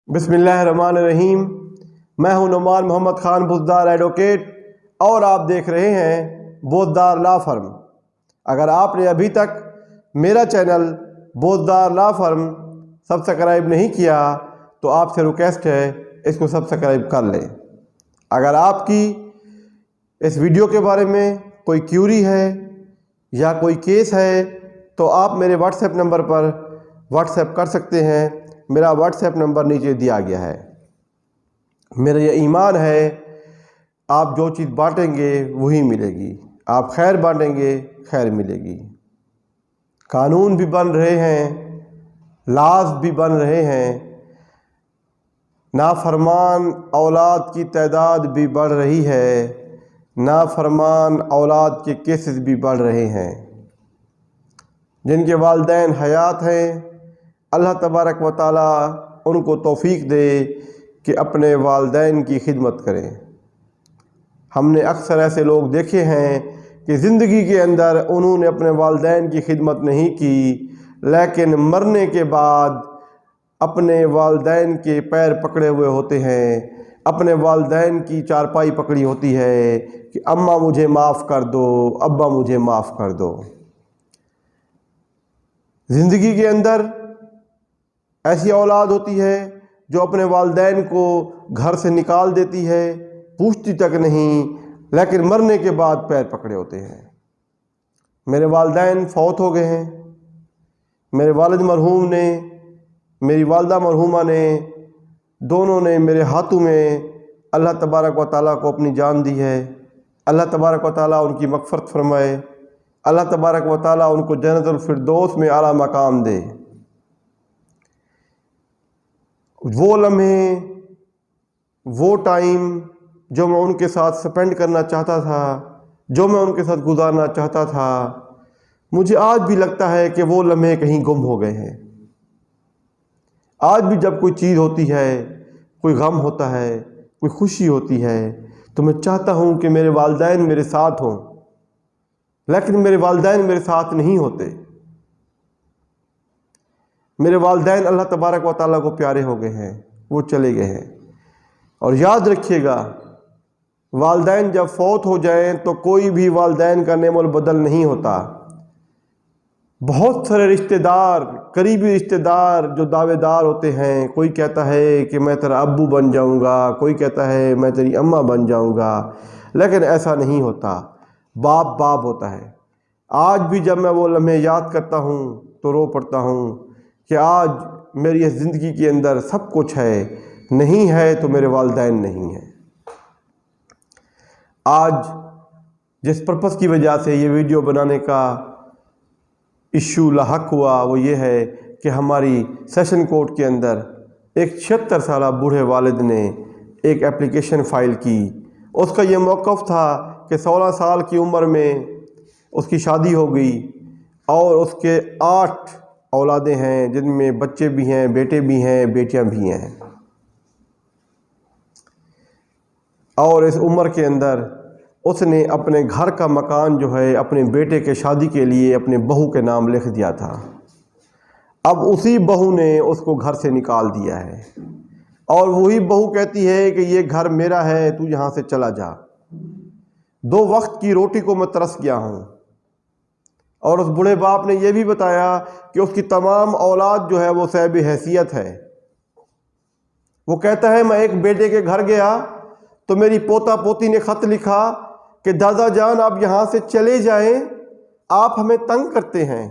बिस्मिल्लाहिर्रहमानिर्रहीम। मैं हूं नुमान मोहम्मद खान बुज़दार एडवोकेट और आप देख रहे हैं बुज़दार लॉ फर्म। अगर आपने अभी तक मेरा channel Buzdar law firm subscribe नहीं किया तो आपसे रिक्वेस्ट है इसको सब्सक्राइब कर लें। अगर आपकी इस वीडियो के बारे में कोई क्यूरी है या कोई केस है तो आप मेरे व्हाट्सएप नंबर पर व्हाट्सएप कर सकते हैं। मेरा व्हाट्सएप नंबर नीचे दिया गया है। मेरा ये ईमान है आप जो चीज़ बांटेंगे वही मिलेगी। आप खैर बांटेंगे खैर मिलेगी। कानून भी बन रहे हैं, लाज भी बन रहे हैं, नाफरमान औलाद की तादाद भी बढ़ रही है, नाफरमान औलाद के केसेस भी बढ़ रहे हैं। जिनके वालिदैन हयात हैं अल्लाह तबारक व तआला उनको तौफीक दे कि अपने वालिदैन की खिदमत करें। हमने अक्सर ऐसे लोग देखे हैं कि ज़िंदगी के अंदर उन्होंने अपने वालिदैन की खिदमत नहीं की, लेकिन मरने के बाद अपने वालिदैन के पैर पकड़े हुए होते हैं, अपने वालिदैन की चारपाई पकड़ी होती है कि अम्मा मुझे माफ़ कर दो, अब्बा मुझे माफ़ कर दो। ज़िंदगी के अंदर ऐसी औलाद होती है जो अपने वालिदैन को घर से निकाल देती है, पूछती तक नहीं, लेकिन मरने के बाद पैर पकड़े होते हैं। मेरे वालिदैन फौत हो गए हैं। मेरे वालिद मरहूम ने, मेरी वालदा मरहूमा ने, दोनों ने मेरे हाथों में अल्लाह तबारक व तआला को अपनी जान दी है। अल्लाह तबारक व तआला उनकी मग़फ़रत फरमाए। अल्लाह तबारक व तआला उनको जन्नतुल फिरदौस में आला मकाम दे। वो लम्हे, वो टाइम जो मैं उनके साथ स्पेंड करना चाहता था, जो मैं उनके साथ गुजारना चाहता था, मुझे आज भी लगता है कि वो लम्हे कहीं गुम हो गए हैं। आज भी जब कोई चीज़ होती है, कोई गम होता है, कोई खुशी होती है, तो मैं चाहता हूँ कि मेरे वालिदैन मेरे साथ हों, लेकिन मेरे वालिदैन मेरे साथ नहीं होते। मेरे वालिदैन अल्लाह तबारक व तआला को प्यारे हो गए हैं, वो चले गए हैं। और याद रखिएगा, वालिदैन जब फौत हो जाएं तो कोई भी वालिदैन का नेमोल बदल नहीं होता। बहुत सारे रिश्तेदार, करीबी रिश्तेदार जो दावेदार होते हैं, कोई कहता है कि मैं तेरा अब्बू बन जाऊंगा, कोई कहता है मैं तेरी अम्मा बन जाऊंगा, लेकिन ऐसा नहीं होता। बाप बाप होता है। आज भी जब मैं वो लम्हे याद करता हूँ तो रो पड़ता हूँ कि आज मेरी इस ज़िंदगी के अंदर सब कुछ है, नहीं है तो मेरे वालिदैन नहीं हैं। आज जिस पर्पस की वजह से ये वीडियो बनाने का इशू लाहक हुआ वो ये है कि हमारी सेशन कोर्ट के अंदर एक 76 साल बूढ़े वालिद ने एक एप्लीकेशन फ़ाइल की। उसका ये मौक़िफ़ था कि 16 साल की उम्र में उसकी शादी हो गई और उसके 8 औलादें हैं, जिनमें बच्चे भी हैं, बेटे भी हैं, बेटियां भी हैं। और इस उम्र के अंदर उसने अपने घर का मकान जो है अपने बेटे के शादी के लिए अपने बहू के नाम लिख दिया था। अब उसी बहू ने उसको घर से निकाल दिया है और वही बहू कहती है कि ये घर मेरा है, तू यहाँ से चला जा। 2 वक्त की रोटी को मैं तरस गया हूँ। और उस बूढ़े बाप ने यह भी बताया कि उसकी तमाम औलाद जो है वो साहिब हैसियत है। वो कहता है मैं एक बेटे के घर गया तो मेरी पोता पोती ने ख़त लिखा कि दादा जान आप यहाँ से चले जाएं, आप हमें तंग करते हैं।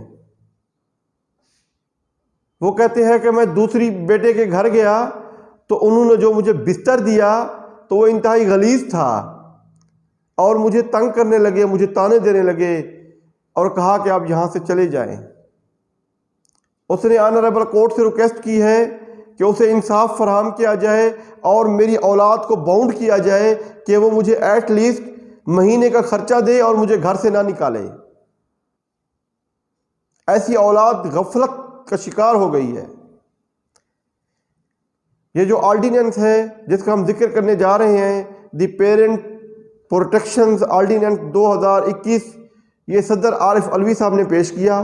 वो कहते हैं कि मैं दूसरी बेटे के घर गया तो उन्होंने जो मुझे बिस्तर दिया तो वो इंतहाई गलीज़ था और मुझे तंग करने लगे, मुझे ताने देने लगे और कहा कि आप यहाँ से चले जाएं। उसने ऑनरेबल कोर्ट से रिक्वेस्ट की है कि उसे इंसाफ फराहम किया जाए और मेरी औलाद को बाउंड किया जाए कि वो मुझे एट लीस्ट महीने का खर्चा दे और मुझे घर से ना निकाले। ऐसी औलाद गफलत का शिकार हो गई है। ये जो ऑर्डिनेंस है जिसका हम जिक्र करने जा रहे हैं, दी पेरेंट प्रोटेक्शन ऑर्डिनेंस 2021, ये सदर आरिफ अलवी साहब ने पेश किया।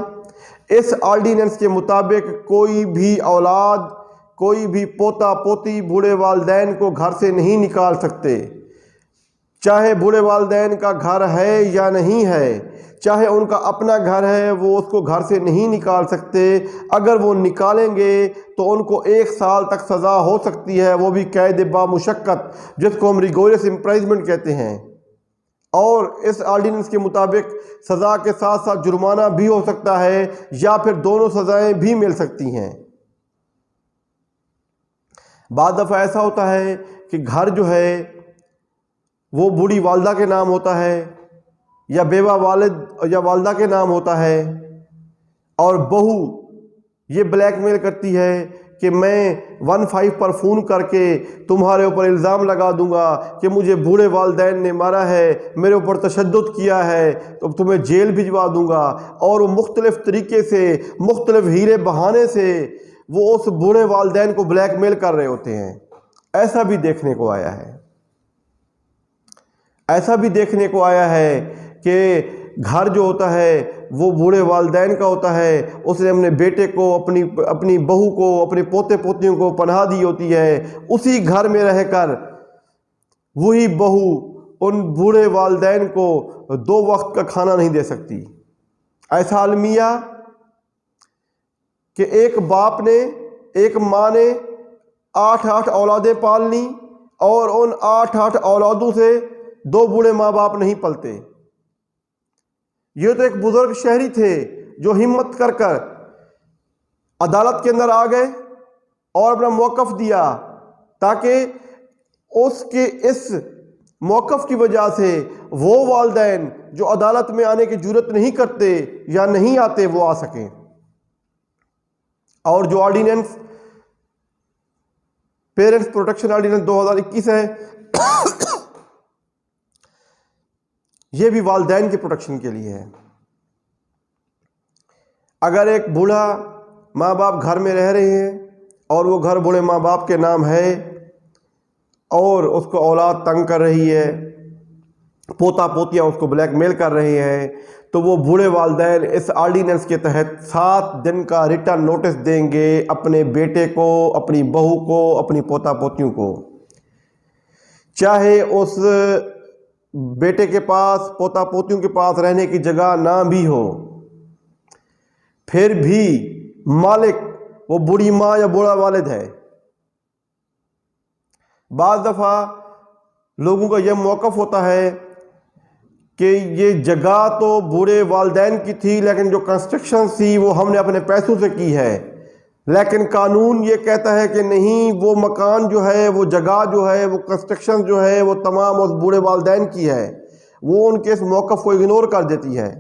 इस ऑर्डिनेंस के मुताबिक कोई भी औलाद کوئی بھی پوتا پوتی بوڑھے والدین کو گھر سے نہیں نکال سکتے، چاہے بوڑھے والدین کا گھر ہے یا نہیں ہے، چاہے ان کا اپنا گھر ہے، وہ اس کو گھر سے نہیں نکال سکتے۔ اگر وہ نکالیں گے تو ان کو 1 سال تک سزا ہو سکتی ہے، وہ بھی قید بامشقت، جس کو ہم ریگوریس امپرائزمنٹ کہتے ہیں، اور اس آرڈیننس کے مطابق سزا کے ساتھ ساتھ جرمانہ بھی ہو سکتا ہے، یا پھر دونوں سزائیں بھی مل سکتی ہیں۔ بعض دفعہ ایسا ہوتا ہے کہ گھر جو ہے وہ بوڑھی والدہ کے نام ہوتا ہے، یا بیوہ والد یا والدہ کے نام ہوتا ہے، اور بہو یہ بلیک میل کرتی ہے کہ میں 15 پر فون کر کے تمہارے اوپر الزام لگا دوں گا کہ مجھے بوڑھے والدین نے مارا ہے، میرے اوپر تشدد کیا ہے، تو تمہیں جیل بھجوا دوں گا، اور وہ مختلف طریقے سے، مختلف ہیرے بہانے سے وہ اس بوڑھے والدین کو بلیک میل کر رہے ہوتے ہیں۔ ایسا بھی دیکھنے کو آیا ہے، ایسا بھی دیکھنے کو آیا ہے کہ گھر جو ہوتا ہے وہ بوڑھے والدین کا ہوتا ہے، اس نے اپنے بیٹے کو، اپنی بہو کو، اپنے پوتے پوتیوں کو پناہ دی ہوتی ہے، اسی گھر میں رہ کر وہی بہو ان بوڑھے والدین کو 2 وقت کا کھانا نہیں دے سکتی۔ ایسا المیہ کہ ایک باپ نے، ایک ماں نے 8 اولادیں پالنی، اور ان 8 اولادوں سے 2 بوڑھے ماں باپ نہیں پلتے۔ یہ تو ایک بزرگ شہری تھے جو ہمت کر کر عدالت کے اندر آ گئے اور اپنا موقف دیا، تاکہ اس کے اس موقف کی وجہ سے وہ والدین جو عدالت میں آنے کی جرات نہیں کرتے یا نہیں آتے وہ آ سکیں۔ اور جو آرڈیننس پیرنٹس پروٹیکشن آرڈیننس 2021 ہے، یہ بھی والدین کی پروٹیکشن کے لیے ہے۔ اگر ایک بوڑھا ماں باپ گھر میں رہ رہے ہیں اور وہ گھر بوڑھے ماں باپ کے نام ہے، اور اس کو اولاد تنگ کر رہی ہے، پوتا پوتیاں اس کو بلیک میل کر رہے ہیں، تو وہ بوڑھے والدین اس آرڈیننس کے تحت 7 دن کا ریٹن نوٹس دیں گے اپنے بیٹے کو، اپنی بہو کو، اپنی پوتا پوتیوں کو۔ چاہے اس بیٹے کے پاس، پوتا پوتیوں کے پاس رہنے کی جگہ نہ بھی ہو، پھر بھی مالک وہ بوڑھی ماں یا بوڑھا والد ہے۔ بعض دفعہ لوگوں کا یہ موقف ہوتا ہے کہ یہ جگہ تو بوڑھے والدین کی تھی، لیکن جو کنسٹرکشن تھی وہ ہم نے اپنے پیسوں سے کی ہے، لیکن قانون یہ کہتا ہے کہ نہیں، وہ مکان جو ہے، وہ جگہ جو ہے، وہ کنسٹرکشن جو ہے، وہ تمام اس بوڑھے والدین کی ہے۔ وہ ان کے اس موقف کو اگنور کر دیتی ہے۔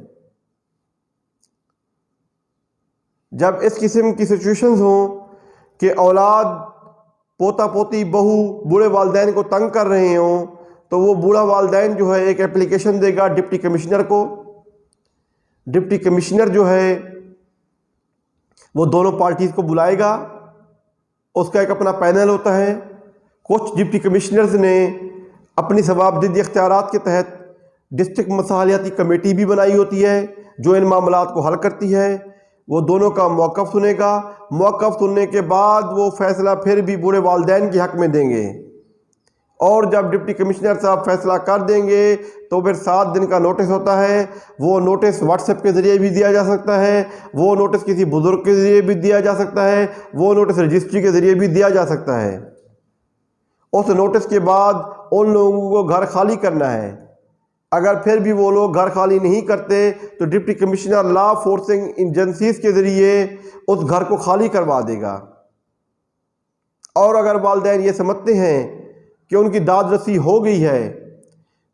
جب اس قسم کی سچویشنز ہوں کہ اولاد، پوتا پوتی، بہو بوڑھے والدین کو تنگ کر رہے ہوں، تو وہ بوڑھا والدین جو ہے ایک اپلیکیشن دے گا ڈپٹی کمشنر کو۔ ڈپٹی کمشنر جو ہے وہ دونوں پارٹیز کو بلائے گا، اس کا ایک اپنا پینل ہوتا ہے۔ کچھ ڈپٹی کمشنرز نے اپنی ضوابطی اختیارات کے تحت ڈسٹرکٹ مصالحاتی کمیٹی بھی بنائی ہوتی ہے جو ان معاملات کو حل کرتی ہے۔ وہ دونوں کا موقف سنے گا، موقف سننے کے بعد وہ فیصلہ پھر بھی بوڑھے والدین کے حق میں دیں گے، اور جب ڈپٹی کمشنر صاحب فیصلہ کر دیں گے تو پھر 7 دن کا نوٹس ہوتا ہے۔ وہ نوٹس واٹس ایپ کے ذریعے بھی دیا جا سکتا ہے، وہ نوٹس کسی بزرگ کے ذریعے بھی دیا جا سکتا ہے، وہ نوٹس رجسٹری کے ذریعے بھی دیا جا سکتا ہے۔ اس نوٹس کے بعد ان لوگوں کو گھر خالی کرنا ہے۔ اگر پھر بھی وہ لوگ گھر خالی نہیں کرتے تو ڈپٹی کمشنر لا فورسنگ ایجنسیز کے ذریعے اس گھر کو خالی کروا دے گا۔ اور اگر والدین یہ سمجھتے ہیں کہ ان کی داد رسی ہو گئی ہے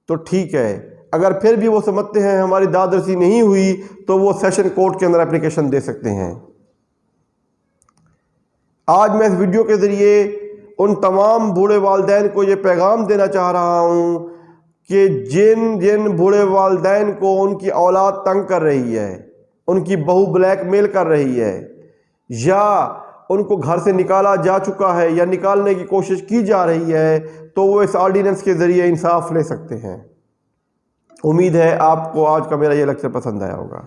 تو ٹھیک ہے، اگر پھر بھی وہ سمجھتے ہیں ہماری داد رسی نہیں ہوئی تو وہ سیشن کورٹ کے اندر اپلیکیشن دے سکتے ہیں۔ آج میں اس ویڈیو کے ذریعے ان تمام بوڑھے والدین کو یہ پیغام دینا چاہ رہا ہوں کہ جن بوڑھے والدین کو ان کی اولاد تنگ کر رہی ہے، ان کی بہو بلیک میل کر رہی ہے، یا ان کو گھر سے نکالا جا چکا ہے یا نکالنے کی کوشش کی جا رہی ہے، تو وہ اس آرڈیننس کے ذریعے انصاف لے سکتے ہیں۔ امید ہے آپ کو آج کا میرا یہ لیکچر پسند آیا ہوگا۔